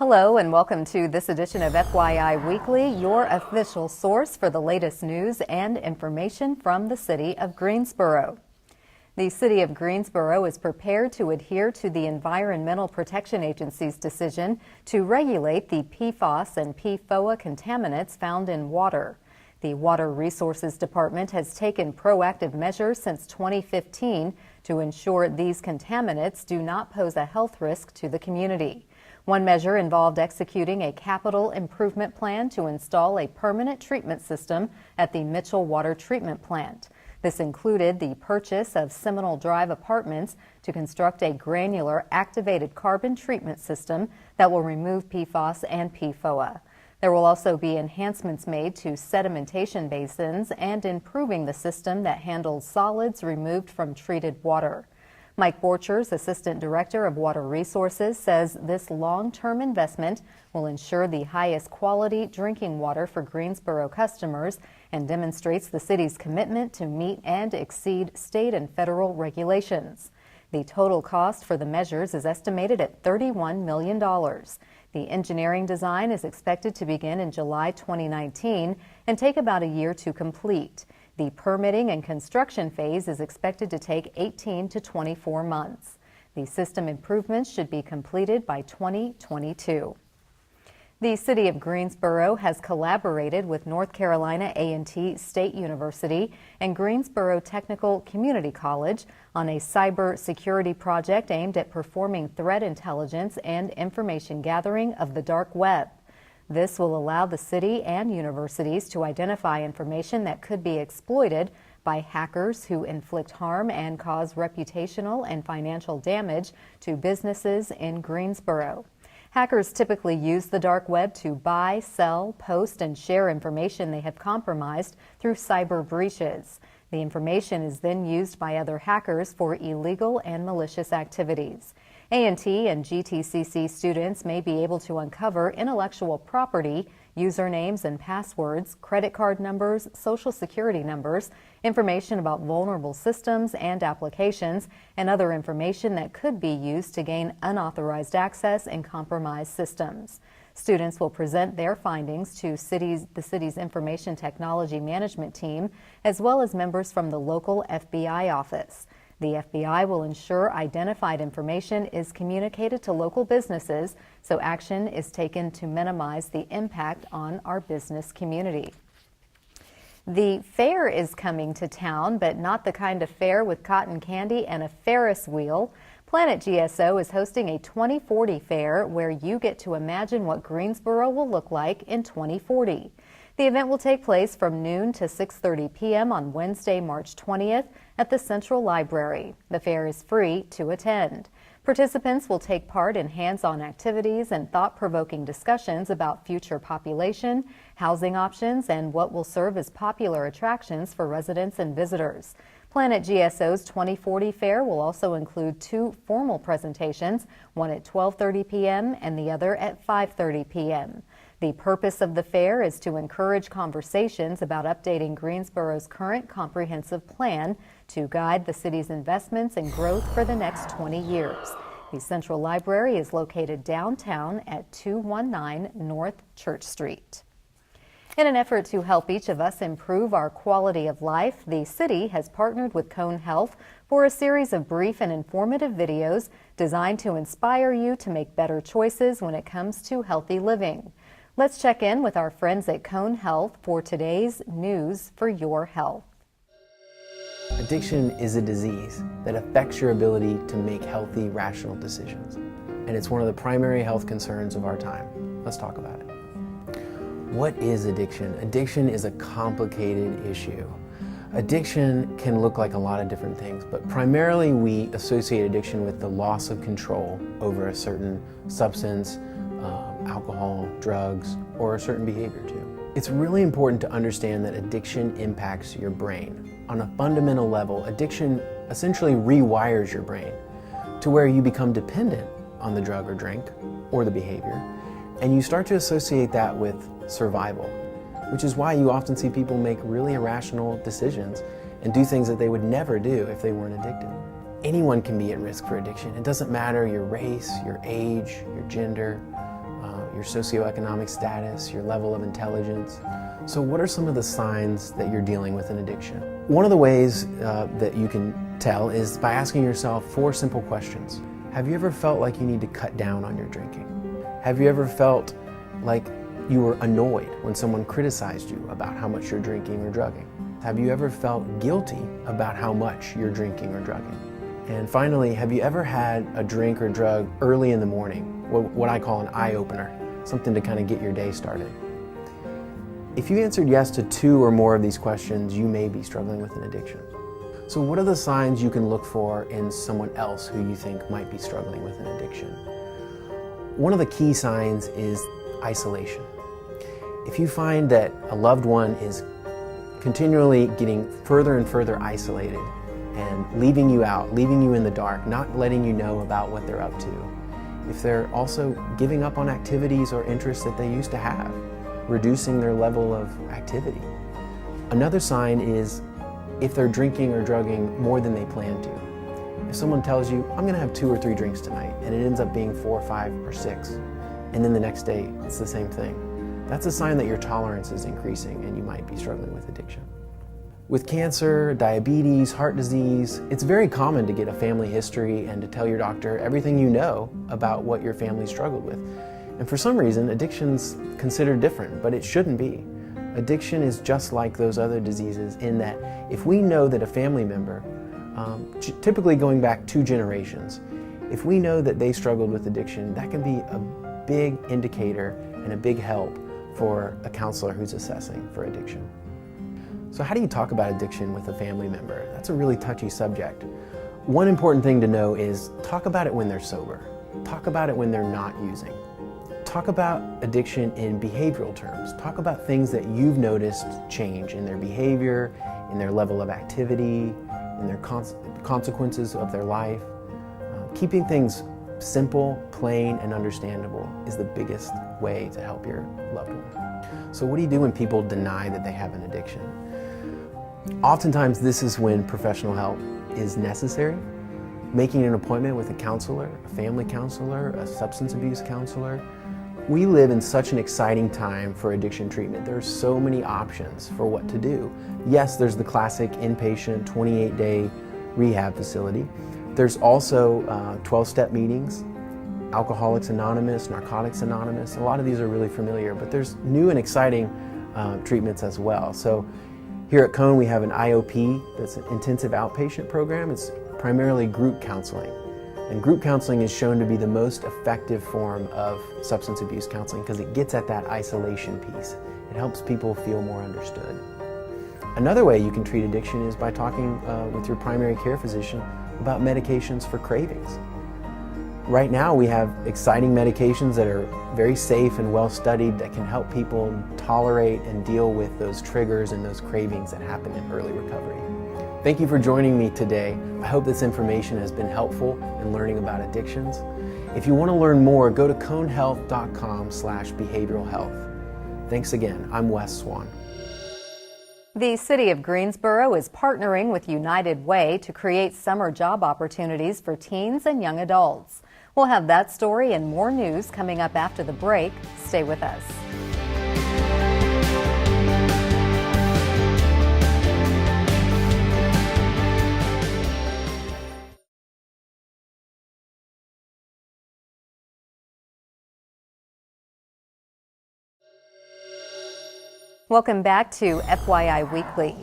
Hello and welcome to this edition of FYI Weekly, your official source for the latest news and information from the city of Greensboro. The city of Greensboro is prepared to adhere to the Environmental Protection Agency's decision to regulate the PFAS and PFOA contaminants found in water. The Water Resources Department has taken proactive measures since 2015 to ensure these contaminants do not pose a health risk to the community. One measure involved executing a capital improvement plan to install a permanent treatment system at the Mitchell Water Treatment Plant. This included the purchase of Seminole Drive Apartments to construct a granular activated carbon treatment system that will remove PFAS and PFOA. There will also be enhancements made to sedimentation basins and improving the system that handles solids removed from treated water. Mike Borchers, Assistant Director of Water Resources, says this long-term investment will ensure the highest quality drinking water for Greensboro customers and demonstrates the city's commitment to meet and exceed state and federal regulations. The total cost for the measures is estimated at $31 million. The engineering design is expected to begin in July 2019 and take about a year to complete. The permitting and construction phase is expected to take 18 to 24 months. The system improvements should be completed by 2022. The city of Greensboro has collaborated with North Carolina A&T State University and Greensboro Technical Community College on a cyber security project aimed at performing threat intelligence and information gathering of the dark web. This will allow the city and universities to identify information that could be exploited by hackers who inflict harm and cause reputational and financial damage to businesses in Greensboro. Hackers typically use the dark web to buy, sell, post, and share information they have compromised through cyber breaches. The information is then used by other hackers for illegal and malicious activities. A&T and GTCC students may be able to uncover intellectual property, usernames and passwords, credit card numbers, social security numbers, information about vulnerable systems and applications, and other information that could be used to gain unauthorized access in compromised systems. Students will present their findings to the city's Information Technology Management team, as well as members from the local FBI office. The FBI will ensure identified information is communicated to local businesses so action is taken to minimize the impact on our business community. The fair is coming to town, but not the kind of fair with cotton candy and a Ferris wheel. Planet GSO is hosting a 2040 fair where you get to imagine what Greensboro will look like in 2040. The event will take place from noon to 6:30 p.m. on Wednesday, March 20th at the Central Library. The fair is free to attend. Participants will take part in hands-on activities and thought-provoking discussions about future population, housing options, and what will serve as popular attractions for residents and visitors. Planet GSO's 2040 fair will also include two formal presentations, one at 12:30 p.m. and the other at 5:30 p.m. The purpose of the fair is to encourage conversations about updating Greensboro's current comprehensive plan to guide the city's investments and growth for the next 20 years. The Central Library is located downtown at 219 North Church Street. In an effort to help each of us improve our quality of life, the city has partnered with Cone Health for a series of brief and informative videos designed to inspire you to make better choices when it comes to healthy living. Let's check in with our friends at Cone Health for today's News for Your Health. Addiction is a disease that affects your ability to make healthy, rational decisions. And it's one of the primary health concerns of our time. Let's talk about it. What is addiction? Addiction is a complicated issue. Addiction can look like a lot of different things, but primarily we associate addiction with the loss of control over a certain substance, alcohol, drugs, or a certain behavior too. It's really important to understand that addiction impacts your brain. On a fundamental level, addiction essentially rewires your brain to where you become dependent on the drug or drink or the behavior, and you start to associate that with survival, which is why you often see people make really irrational decisions and do things that they would never do if they weren't addicted. Anyone can be at risk for addiction. It doesn't matter your race, your age, your gender, your socioeconomic status, your level of intelligence. So what are some of the signs that you're dealing with an addiction? One of the ways that you can tell is by asking yourself 4 simple questions. Have you ever felt like you need to cut down on your drinking? Have you ever felt like you were annoyed when someone criticized you about how much you're drinking or drugging? Have you ever felt guilty about how much you're drinking or drugging? And finally, have you ever had a drink or drug early in the morning, what I call an eye-opener, something to kind of get your day started? If you answered yes to 2 or more of these questions, you may be struggling with an addiction. So what are the signs you can look for in someone else who you think might be struggling with an addiction? One of the key signs is isolation. If you find that a loved one is continually getting further and further isolated and leaving you out, leaving you in the dark, not letting you know about what they're up to, if they're also giving up on activities or interests that they used to have, reducing their level of activity. Another sign is if they're drinking or drugging more than they plan to. If someone tells you, I'm gonna have 2 or 3 drinks tonight, and it ends up being 4, 5, or 6, and then the next day it's the same thing, that's a sign that your tolerance is increasing and you might be struggling with addiction. With cancer, diabetes, heart disease, it's very common to get a family history and to tell your doctor everything you know about what your family struggled with. And for some reason, addiction's considered different, but it shouldn't be. Addiction is just like those other diseases in that if we know that a family member, typically going back 2 generations, if we know that they struggled with addiction, that can be a big indicator and a big help for a counselor who's assessing for addiction. So how do you talk about addiction with a family member? That's a really touchy subject. One important thing to know is talk about it when they're sober. Talk about it when they're not using. Talk about addiction in behavioral terms. Talk about things that you've noticed change in their behavior, in their level of activity, in their consequences of their life. Keeping things simple, plain, and understandable is the biggest way to help your loved one. So what do you do when people deny that they have an addiction? Oftentimes this is when professional help is necessary. Making an appointment with a counselor, a family counselor, a substance abuse counselor. We live in such an exciting time for addiction treatment. There are so many options for what to do. Yes, there's the classic inpatient 28-day rehab facility. There's also 12-step meetings, Alcoholics Anonymous, Narcotics Anonymous. A lot of these are really familiar, but there's new and exciting treatments as well. So here at Cone, we have an IOP, that's an intensive outpatient program. It's primarily group counseling. And group counseling is shown to be the most effective form of substance abuse counseling because it gets at that isolation piece. It helps people feel more understood. Another way you can treat addiction is by talking with your primary care physician about medications for cravings. Right now we have exciting medications that are very safe and well studied that can help people tolerate and deal with those triggers and those cravings that happen in early recovery. Thank you for joining me today. I hope this information has been helpful in learning about addictions. If you want to learn more, go to conehealth.com/behavioral health. Thanks again. I'm Wes Swan. The City of Greensboro is partnering with United Way to create summer job opportunities for teens and young adults. We'll have that story and more news coming up after the break. Stay with us. Welcome back to FYI Weekly.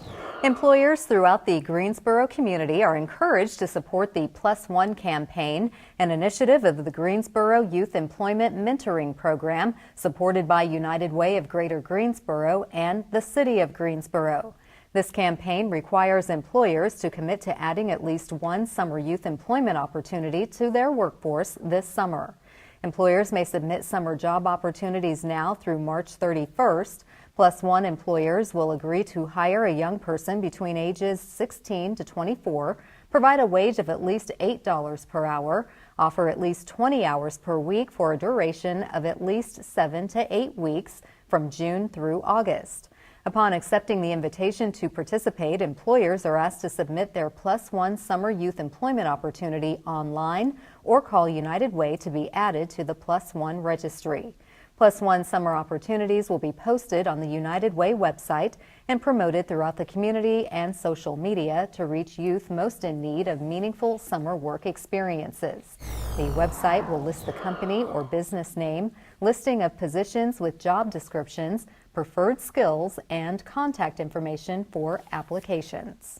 Employers throughout the Greensboro community are encouraged to support the Plus One campaign, an initiative of the Greensboro Youth Employment Mentoring Program, supported by United Way of Greater Greensboro and the City of Greensboro. This campaign requires employers to commit to adding at least one summer youth employment opportunity to their workforce this summer. Employers may submit summer job opportunities now through March 31st. Plus One employers will agree to hire a young person between ages 16 to 24, provide a wage of at least $8 per hour, offer at least 20 hours per week for a duration of at least 7 to 8 weeks from June through August. Upon accepting the invitation to participate, employers are asked to submit their Plus One summer youth employment opportunity online or call United Way to be added to the Plus One registry. Plus One summer opportunities will be posted on the United Way website and promoted throughout the community and social media to reach youth most in need of meaningful summer work experiences. The website will list the company or business name, listing of positions with job descriptions, preferred skills, and contact information for applications.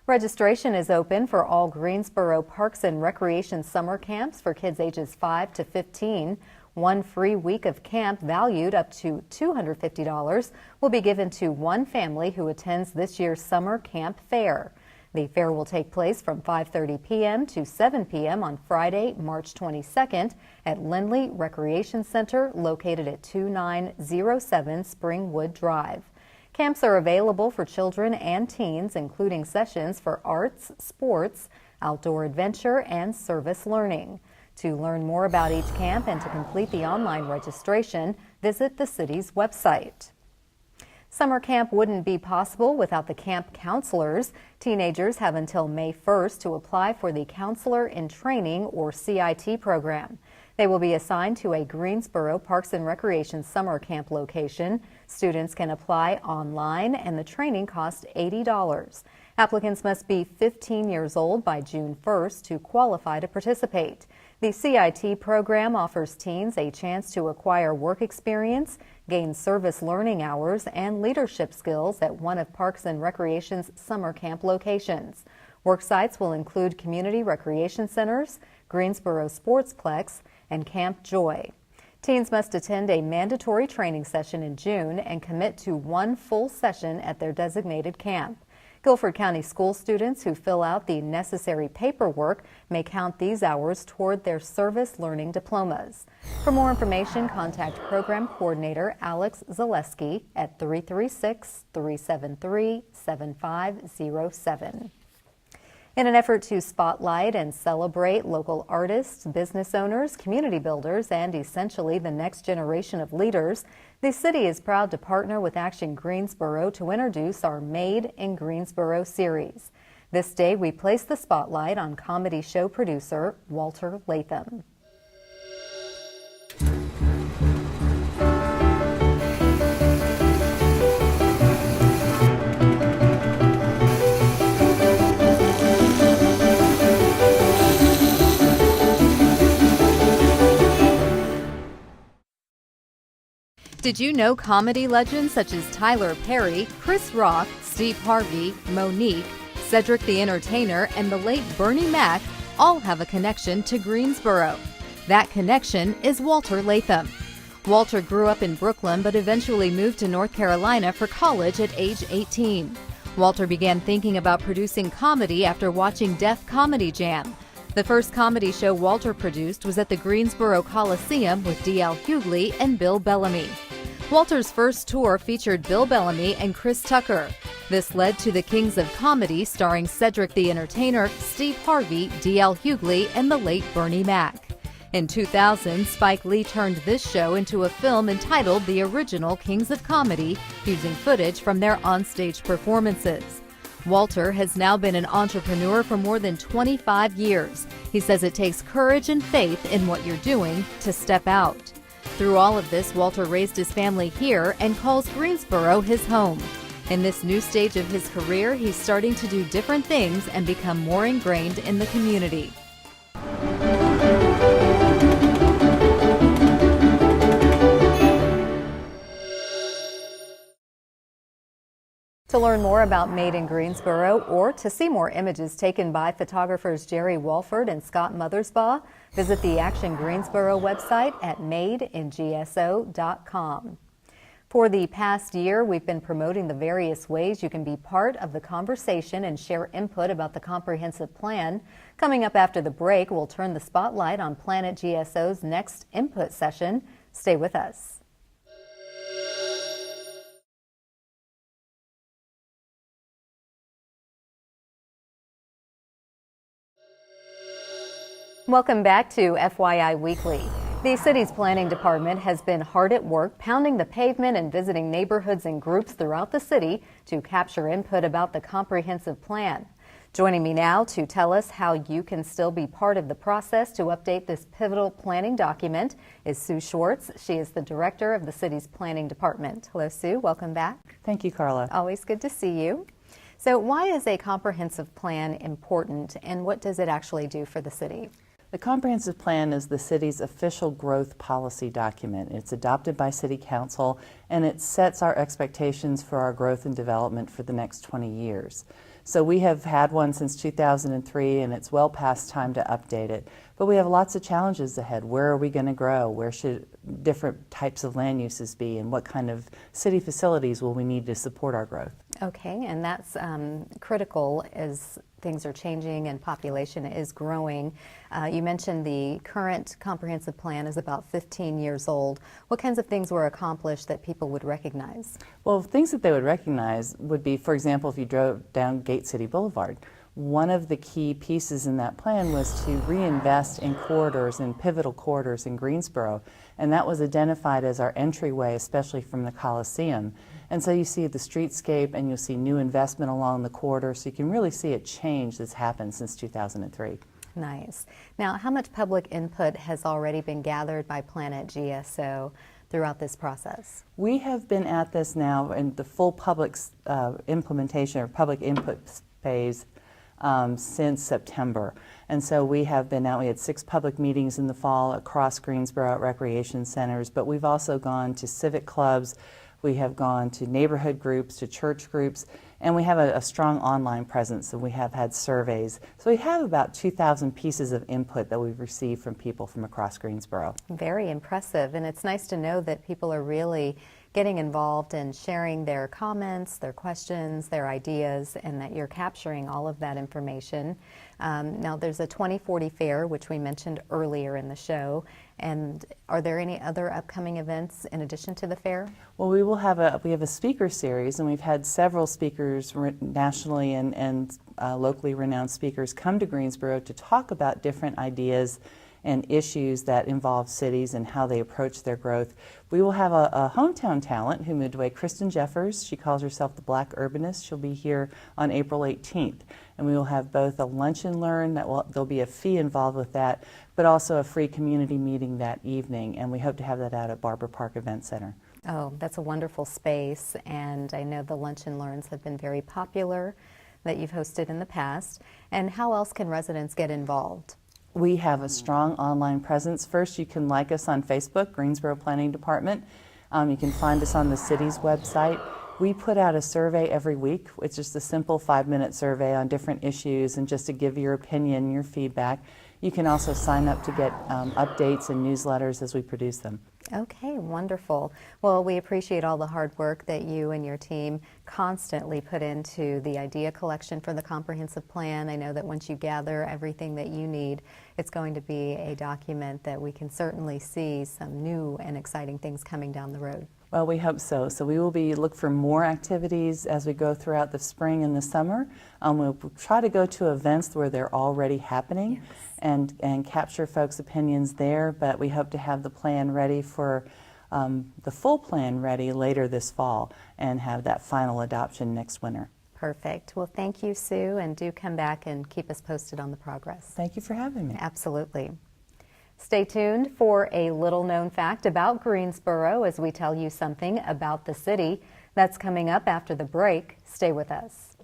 Registration is open for all Greensboro Parks and Recreation summer camps for kids ages 5 to 15. One free week of camp valued up to $250 will be given to one family who attends this year's summer camp fair. The fair will take place from 5:30 p.m. to 7 p.m. on Friday, March 22nd at Lindley Recreation Center located at 2907 Springwood Drive. Camps are available for children and teens, including sessions for arts, sports, outdoor adventure, and service learning. To learn more about each camp and to complete the online registration, visit the city's website. Summer camp wouldn't be possible without the camp counselors. Teenagers have until May 1st to apply for the Counselor in Training or CIT program. They will be assigned to a Greensboro Parks and Recreation summer camp location. Students can apply online and the training costs $80. Applicants must be 15 years old by June 1st to qualify to participate. The CIT program offers teens a chance to acquire work experience, gain service learning hours, and leadership skills at one of Parks and Recreation's summer camp locations. Work sites will include community recreation centers, Greensboro Sportsplex, and Camp Joy. Teens must attend a mandatory training session in June and commit to one full session at their designated camp. Guilford County school students who fill out the necessary paperwork may count these hours toward their service learning diplomas. For more information, contact Program Coordinator Alex Zaleski at 336-373-7507. In an effort to spotlight and celebrate local artists, business owners, community builders, and essentially the next generation of leaders, the city is proud to partner with Action Greensboro to introduce our Made in Greensboro series. This day, we place the spotlight on comedy show producer Walter Latham. Did you know comedy legends such as Tyler Perry, Chris Rock, Steve Harvey, Monique, Cedric the Entertainer, and the late Bernie Mac all have a connection to Greensboro? That connection is Walter Latham. Walter grew up in Brooklyn but eventually moved to North Carolina for college at age 18. Walter began thinking about producing comedy after watching Def Comedy Jam. The first comedy show Walter produced was at the Greensboro Coliseum with D.L. Hughley and Bill Bellamy. Walter's first tour featured Bill Bellamy and Chris Tucker. This led to the Kings of Comedy starring Cedric the Entertainer, Steve Harvey, D.L. Hughley, and the late Bernie Mac. In 2000, Spike Lee turned this show into a film entitled The Original Kings of Comedy, using footage from their onstage performances. Walter has now been an entrepreneur for more than 25 years. He says it takes courage and faith in what you're doing to step out. Through all of this, Walter raised his family here and calls Greensboro his home. In this new stage of his career, he's starting to do different things and become more ingrained in the community. To learn more about Made in Greensboro or to see more images taken by photographers Jerry Walford and Scott Mothersbaugh, visit the Action Greensboro website at madeingso.com. For the past year, we've been promoting the various ways you can be part of the conversation and share input about the comprehensive plan. Coming up after the break, we'll turn the spotlight on Planet GSO's next input session. Stay with us. Welcome back to FYI Weekly. The city's planning department has been hard at work pounding the pavement and visiting neighborhoods and groups throughout the city to capture input about the comprehensive plan. Joining me now to tell us how you can still be part of the process to update this pivotal planning document is Sue Schwartz. She is the director of the city's planning department. Hello, Sue. Welcome back. Thank you, Carla. Always good to see you. So why is a comprehensive plan important, and what does it actually do for the city? The comprehensive plan is the city's official growth policy document. It's adopted by City Council, and it sets our expectations for our growth and development for the next 20 years. So we have had one since 2003, and it's well past time to update it. But we have lots of challenges ahead. Where are we going to grow? Where should different types of land uses be? And what kind of city facilities will we need to support our growth? Okay, and that's critical as things are changing and population is growing. You mentioned the current comprehensive plan is about 15 years old. What kinds of things were accomplished that people would recognize? Well, things that they would recognize would be, for example, if you drove down Gate City Boulevard. One of the key pieces in that plan was to reinvest in corridors, in pivotal corridors in Greensboro, and that was identified as our entryway, especially from the Coliseum. And so you see the streetscape and you'll see new investment along the corridor, so you can really see a change that's happened since 2003. Nice. Now, how much public input has already been gathered by Planet GSO throughout this process? We have been at this now in the full public implementation or public input phase since September. And so we have been out, we had 6 public meetings in the fall across Greensboro at recreation centers, but we've also gone to civic clubs, we have gone to neighborhood groups, to church groups, and we have a strong online presence, and we have had surveys. So we have about 2,000 pieces of input that we've received from people from across Greensboro. Very impressive, and it's nice to know that people are really getting involved and sharing their comments, their questions, their ideas, and that you're capturing all of that information. Now, there's a 2040 fair, which we mentioned earlier in the show, and are there any other upcoming events in addition to the fair? Well, we have a speaker series, and we've had several speakers nationally and locally renowned speakers come to Greensboro to talk about different ideas and issues that involve cities and how they approach their growth. We will have a hometown talent who moved away, Kristen Jeffers. She calls herself the Black Urbanist. She'll be here on April 18th. And we will have both a lunch and learn, there'll be a fee involved with that, but also a free community meeting that evening. And we hope to have that out at Barber Park Event Center. Oh, that's a wonderful space. And I know the lunch and learns have been very popular that you've hosted in the past. And how else can residents get involved? We have a strong online presence. First, you can like us on Facebook, Greensboro Planning Department. You can find us on the city's website. We put out a survey every week. It's just a simple 5-minute survey on different issues and just to give your opinion, your feedback. You can also sign up to get updates and newsletters as we produce them. Okay, wonderful. Well, we appreciate all the hard work that you and your team constantly put into the idea collection for the comprehensive plan. I know that once you gather everything that you need, it's going to be a document that we can certainly see some new and exciting things coming down the road. Well, we hope so. So we will look for more activities as we go throughout the spring and the summer. We'll try to go to events where they're already happening. Yes. and capture folks' opinions there, but we hope to have the plan ready for the full plan ready later this fall and have that final adoption next winter. Perfect. Well, thank you, Sue, and do come back and keep us posted on the progress. Thank you for having me. Absolutely. Stay tuned for a little-known fact about Greensboro as we tell you something about the city. That's coming up after the break. Stay with us.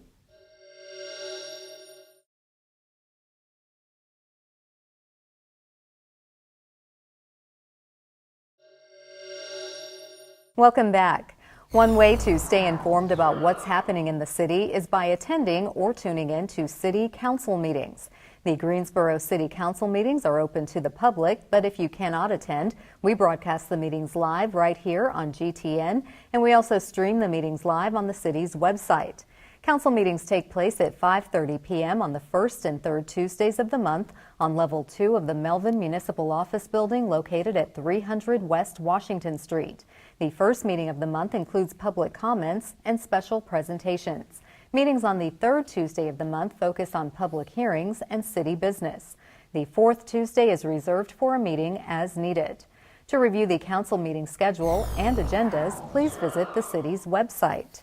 Welcome back. One way to stay informed about what's happening in the city is by attending or tuning in to city council meetings. The Greensboro City Council meetings are open to the public, but if you cannot attend, we broadcast the meetings live right here on GTN, and we also stream the meetings live on the city's website. Council meetings take place at 5:30 p.m. on the first and third Tuesdays of the month on Level 2 of the Melvin Municipal Office Building located at 300 West Washington Street. The first meeting of the month includes public comments and special presentations. Meetings on the third Tuesday of the month focus on public hearings and city business. The fourth Tuesday is reserved for a meeting as needed. To review the council meeting schedule and agendas, please visit the city's website.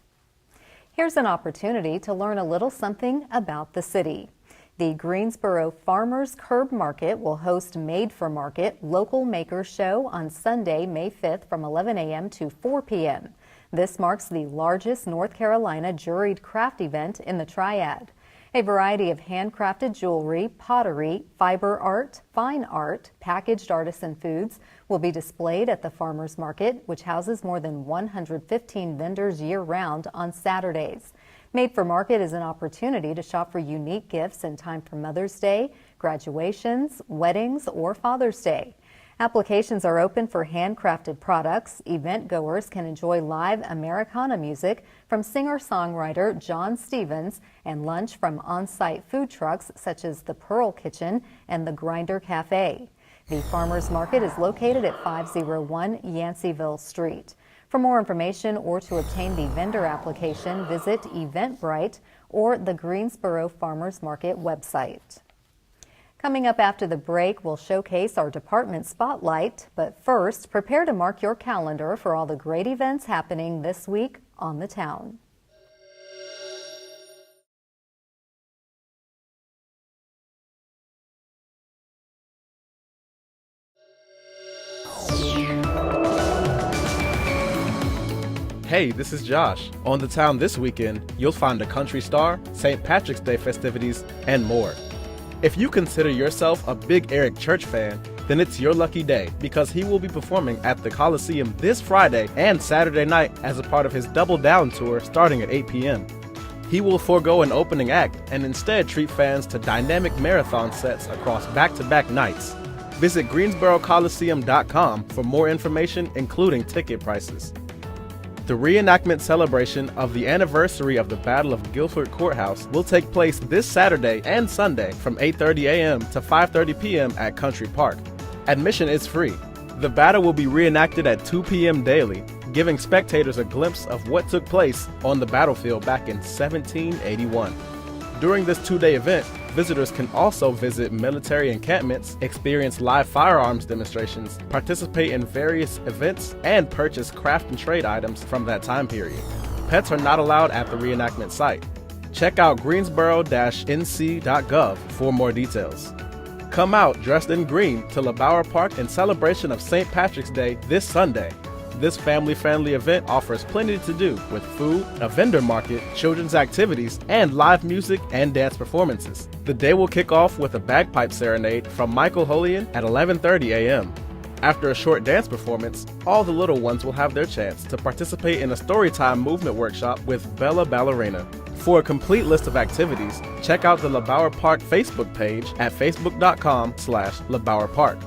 Here's an opportunity to learn a little something about the city. The Greensboro Farmers Curb Market will host Made for Market Local Makers Show on Sunday, May 5th from 11 a.m. to 4 p.m. This marks the largest North Carolina juried craft event in the Triad. A variety of handcrafted jewelry, pottery, fiber art, fine art, packaged artisan foods will be displayed at the Farmers Market, which houses more than 115 vendors year-round on Saturdays. Made for Market is an opportunity to shop for unique gifts in time for Mother's Day, graduations, weddings, or Father's Day. Applications are open for handcrafted products. Event goers can enjoy live Americana music from singer-songwriter John Stevens and lunch from on-site food trucks such as the Pearl Kitchen and the Grinder Cafe. The Farmers Market is located at 501 Yanceyville Street. For more information or to obtain the vendor application, visit Eventbrite or the Greensboro Farmers Market website. Coming up after the break, we'll showcase our department spotlight. But first, prepare to mark your calendar for all the great events happening this week on the town. Hey, this is Josh. On the town this weekend, you'll find a country star, St. Patrick's Day festivities, and more. If you consider yourself a big Eric Church fan, then it's your lucky day because he will be performing at the Coliseum this Friday and Saturday night as a part of his Double Down tour starting at 8 p.m. He will forego an opening act and instead treat fans to dynamic marathon sets across back-to-back nights. Visit GreensboroColiseum.com for more information, including ticket prices. The reenactment celebration of the anniversary of the Battle of Guilford Courthouse will take place this Saturday and Sunday from 8:30 a.m. to 5:30 p.m. at Country Park. Admission is free. The battle will be reenacted at 2 p.m. daily, giving spectators a glimpse of what took place on the battlefield back in 1781. During this two-day event, visitors can also visit military encampments, experience live firearms demonstrations, participate in various events, and purchase craft and trade items from that time period. Pets are not allowed at the reenactment site. Check out greensboro-nc.gov for more details. Come out dressed in green to LeBauer Park in celebration of St. Patrick's Day this Sunday. This family-friendly event offers plenty to do with food, a vendor market, children's activities, and live music and dance performances. The day will kick off with a bagpipe serenade from Michael Holian at 11:30 a.m. After a short dance performance, all the little ones will have their chance to participate in a storytime movement workshop with Bella Ballerina. For a complete list of activities, check out the LeBauer Park Facebook page at facebook.com/LeBauer Park.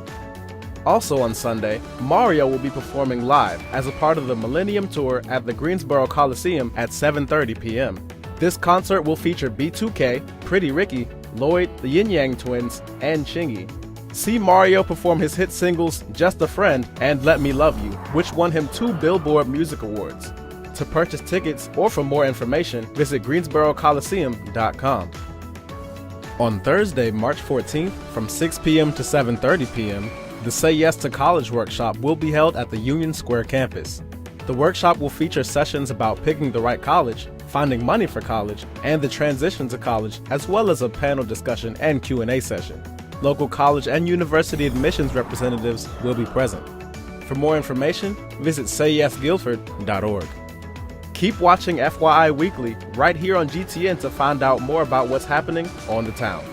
Also on Sunday, Mario will be performing live as a part of the Millennium Tour at the Greensboro Coliseum at 7:30 p.m. This concert will feature B2K, Pretty Ricky, Lloyd, the Yin Yang Twins, and Chingy. See Mario perform his hit singles Just a Friend and Let Me Love You, which won him 2 Billboard Music Awards. To purchase tickets or for more information, visit GreensboroColiseum.com. On Thursday, March 14th, from 6 p.m. to 7:30 p.m., the Say Yes to College workshop will be held at the Union Square campus. The workshop will feature sessions about picking the right college, finding money for college, and the transition to college, as well as a panel discussion and Q&A session. Local college and university admissions representatives will be present. For more information, visit sayyesguilford.org. Keep watching FYI Weekly right here on GTN to find out more about what's happening on the town.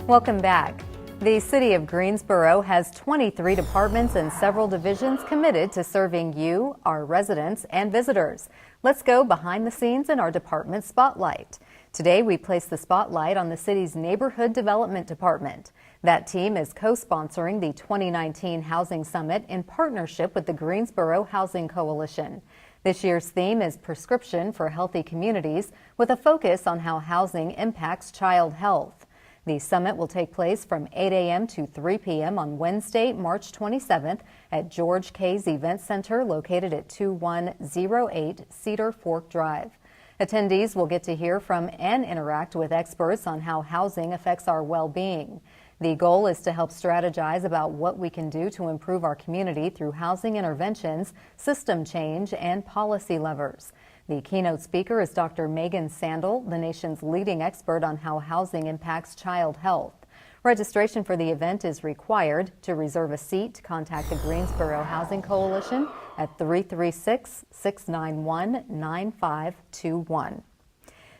Welcome back. The City of Greensboro has 23 departments and several divisions committed to serving you, our residents, and visitors. Let's go behind the scenes in our department spotlight. Today, we place the spotlight on the city's Neighborhood Development Department. That team is co-sponsoring the 2019 Housing Summit in partnership with the Greensboro Housing Coalition. This year's theme is Prescription for Healthy Communities, with a focus on how housing impacts child health. The summit will take place from 8 a.m. to 3 p.m. on Wednesday, March 27th at George K's Event Center located at 2108 Cedar Fork Drive. Attendees will get to hear from and interact with experts on how housing affects our well-being. The goal is to help strategize about what we can do to improve our community through housing interventions, system change, and policy levers. The keynote speaker is Dr. Megan Sandel, the nation's leading expert on how housing impacts child health. Registration for the event is required. To reserve a seat, contact the Greensboro Housing Coalition at 336-691-9521.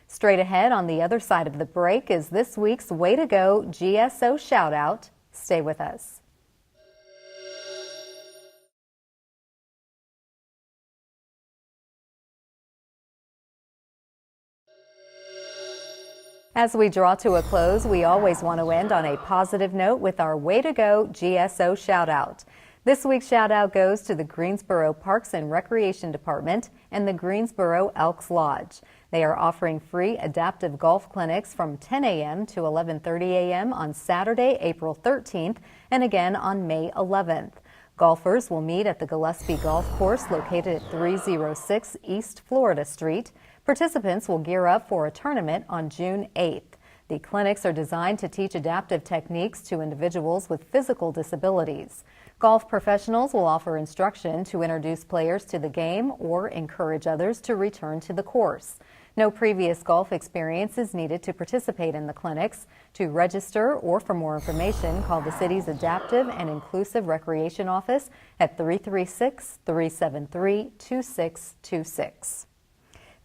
Straight ahead on the other side of the break is this week's Way to Go GSO shout out. Stay with us. As we draw to a close, we always want to end on a positive note with our Way to Go GSO shout out. This week's shout out goes to the Greensboro Parks and Recreation Department and the Greensboro Elks Lodge. They are offering free adaptive golf clinics from 10 a.m. to 11:30 a.m. on Saturday, April 13th, and again on May 11th. Golfers will meet at the Gillespie Golf Course located at 306 East Florida Street. Participants will gear up for a tournament on June 8th. The clinics are designed to teach adaptive techniques to individuals with physical disabilities. Golf professionals will offer instruction to introduce players to the game or encourage others to return to the course. No previous golf experience is needed to participate in the clinics. To register or for more information, call the city's Adaptive and Inclusive Recreation Office at 336-373-2626.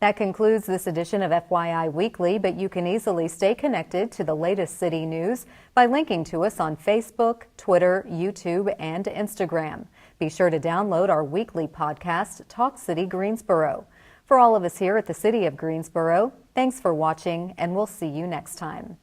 That concludes this edition of FYI Weekly, but you can easily stay connected to the latest city news by linking to us on Facebook, Twitter, YouTube, and Instagram. Be sure to download our weekly podcast, Talk City Greensboro. For all of us here at the City of Greensboro, thanks for watching, and we'll see you next time.